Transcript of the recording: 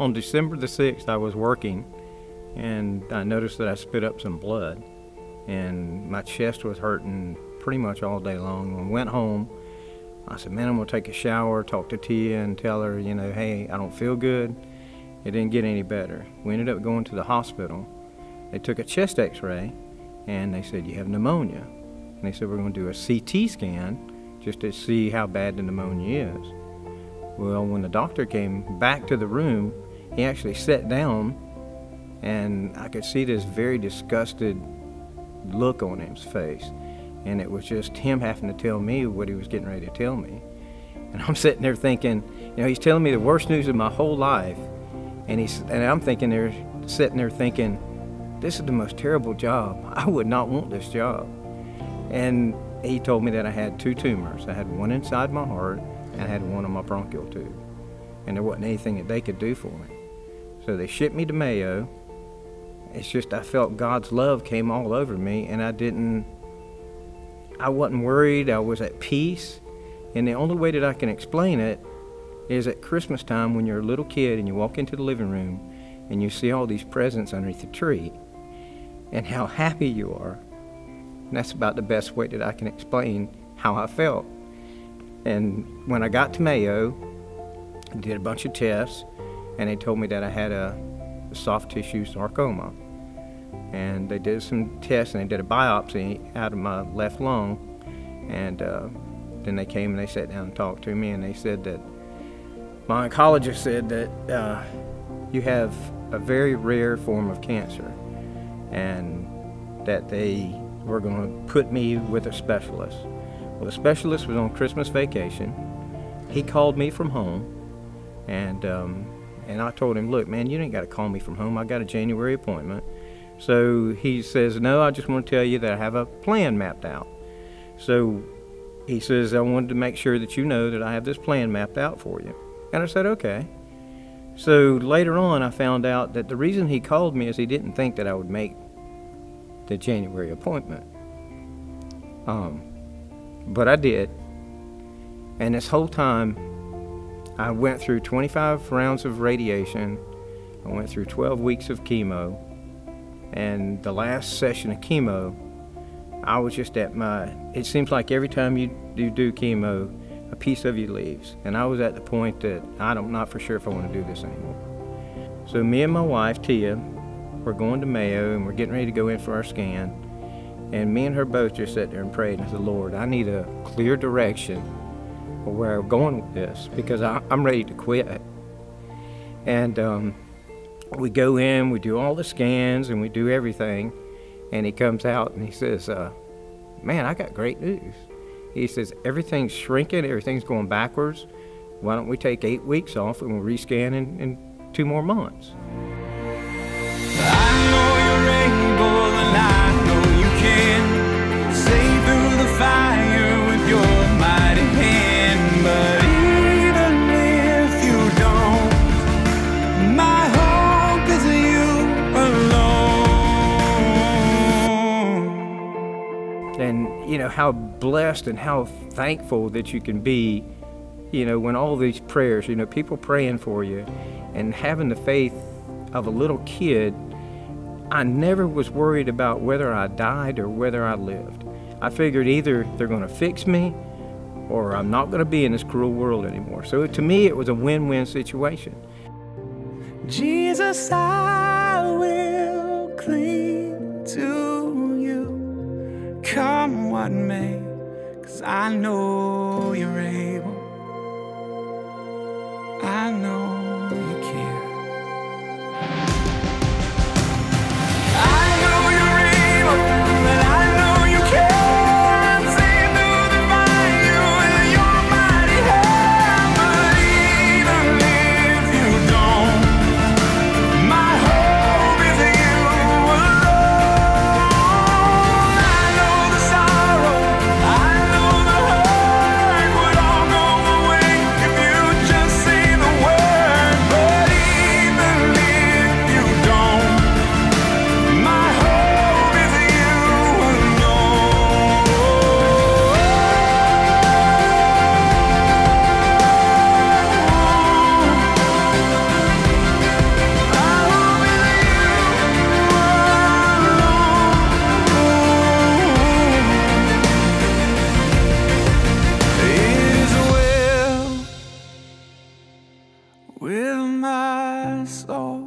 On December the 6th, I was working, and I noticed that I spit up some blood, and my chest was hurting pretty much all day long. When I went home, I said, man, I'm gonna take a shower, talk to Tia and tell her, you know, hey, I don't feel good. It didn't get any better. We ended up going to the hospital. They took a chest x-ray, and they said, you have pneumonia. And they said, we're gonna do a CT scan just to see how bad the pneumonia is. Well, when the doctor came back to the room, he actually sat down, and I could see this very disgusted look on his face. And it was just him having to tell me what he was getting ready to tell me. And I'm sitting there thinking, you know, he's telling me the worst news of my whole life. And I'm thinking there, sitting there thinking, this is the most terrible job. I would not want this job. And he told me that I had 2 tumors. I had one inside my heart, and I had one on my bronchial tube. And there wasn't anything that they could do for me. So they shipped me to Mayo. It's just I felt God's love came all over me, and I wasn't worried. I was at peace. And the only way that I can explain it is at Christmas time when you're a little kid and you walk into the living room and you see all these presents underneath the tree and how happy you are. And that's about the best way that I can explain how I felt. And when I got to Mayo, I did a bunch of tests, and they told me that I had a soft tissue sarcoma. And they did some tests, and they did a biopsy out of my left lung. And then they came and they sat down and talked to me, and they said that my oncologist said that you have a very rare form of cancer, and that they were going to put me with a specialist. Well, the specialist was on Christmas vacation. He called me from home, and I told him, look, man, you ain't got to call me from home. I got a January appointment. So he says, no, I just want to tell you that I have a plan mapped out. So he says, I wanted to make sure that you know that I have this plan mapped out for you. And I said, okay. So later on, I found out that the reason he called me is he didn't think that I would make the January appointment. But I did. And this whole time, I went through 25 rounds of radiation. I went through 12 weeks of chemo. And the last session of chemo, I was just at it seems like every time you do chemo, a piece of you leaves. And I was at the point that I'm not for sure if I want to do this anymore. So me and my wife, Tia, we're going to Mayo, and we're getting ready to go in for our scan. And me and her both just sat there and prayed, and I said, Lord, I need a clear direction of where I'm going with this, because I'm ready to quit. And we go in, we do all the scans, and we do everything. And he comes out and he says, man, I got great news. He says, everything's shrinking, everything's going backwards. Why don't we take 8 weeks off and we'll rescan in 2 more months? I know you're able, and I know you can save through the fire with your mighty hand. But even if you don't, my hope is you alone. And you know how blessed and how thankful that you can be, you know, when all these prayers, you know, people praying for you, and having the faith of a little kid. I never was worried about whether I died or whether I lived. I figured either they're going to fix me or I'm not going to be in this cruel world anymore. So to me, it was a win-win situation. Jesus, I will cling to you, come what may, 'cause I know you're able. I know you can. with my soul.